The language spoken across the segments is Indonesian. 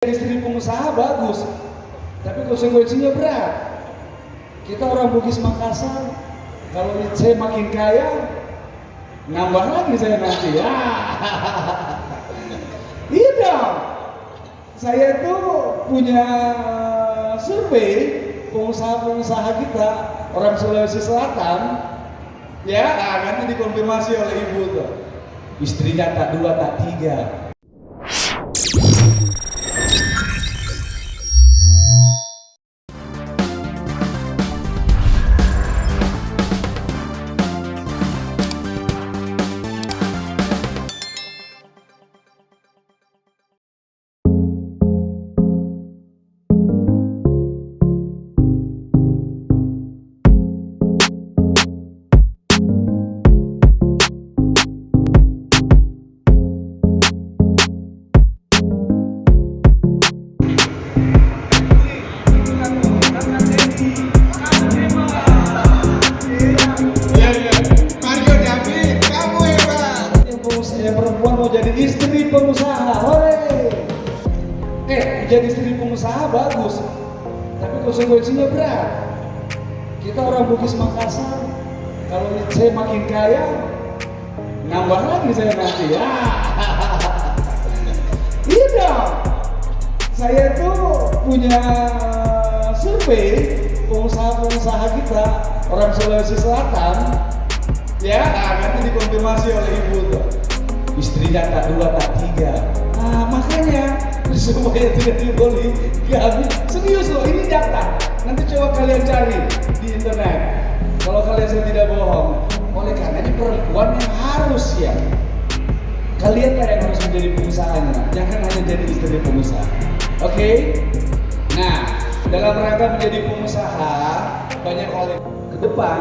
Istri pengusaha bagus, tapi konsekuensinya berat. Kita orang Bugis Makassar, kalau saya makin kaya, nambah lagi saya nanti ya. Iya dong. Saya tuh punya survei pengusaha-pengusaha kita orang Sulawesi Selatan, ya nanti dikonfirmasi oleh ibu tuh. Istrinya tak dua tak tiga. Perempuan mau jadi istri pengusaha, hore. Jadi istri pengusaha bagus, tapi konsekuensinya berat. Kita orang Bugis Makassar, kalau saya makin kaya, nambah lagi saya nanti ya. Iya dong. Saya tuh punya survei pengusaha-pengusaha kita orang Sulawesi Selatan, ya nanti dikonfirmasi oleh ibu tuh. Istrinya tak dua tak tiga. Nah makanya supaya tidak diboli gabi. Serius loh, ini data. Nanti coba kalian cari di internet. Kalau kalian saya tidak bohong. Oleh karenanya perempuan yang harus ya. Kalian lah yang harus menjadi pengusahanya. Jangan hanya jadi istri pengusaha. Oke? Nah, dalam rangka menjadi pengusaha banyak hal ke depan.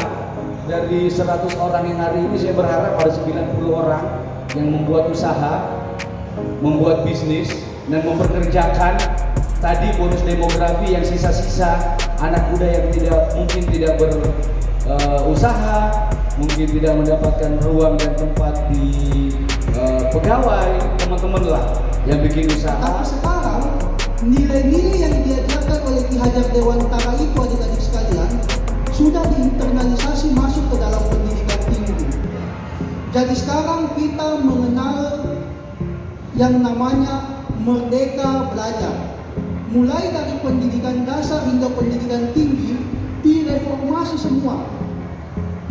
Dari 100 orang yang hari ini saya berharap ada 90 orang yang membuat usaha, membuat bisnis, dan memperkerjakan tadi bonus demografi yang sisa-sisa anak muda yang mungkin tidak berusaha, mungkin tidak mendapatkan ruang dan tempat di pegawai, teman-teman lah yang bikin usaha. Tapi sekarang nilai-nilai yang diajarkan oleh Ki Hajar Dewantara itu adik-adik sekalian sudah diinternalisasi masuk ke dalam pendidikan tinggi. Jadi sekarang kita mengenal yang namanya merdeka belajar. Mulai dari pendidikan dasar hingga pendidikan tinggi direformasi semua.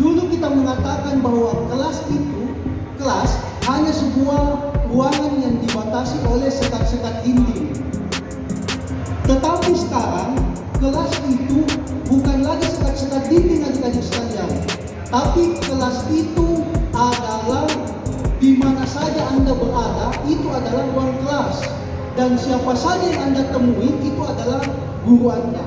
Dulu kita mengatakan bahwa kelas hanya sebuah ruangan yang dibatasi oleh sekat-sekat dinding. Tetapi sekarang kelas itu bukan lagi sekat-sekat dinding adik-adik sekalian, tapi kelas itu adalah di mana saja Anda berada, itu adalah ruang kelas, dan siapa saja yang Anda temui itu adalah guru Anda.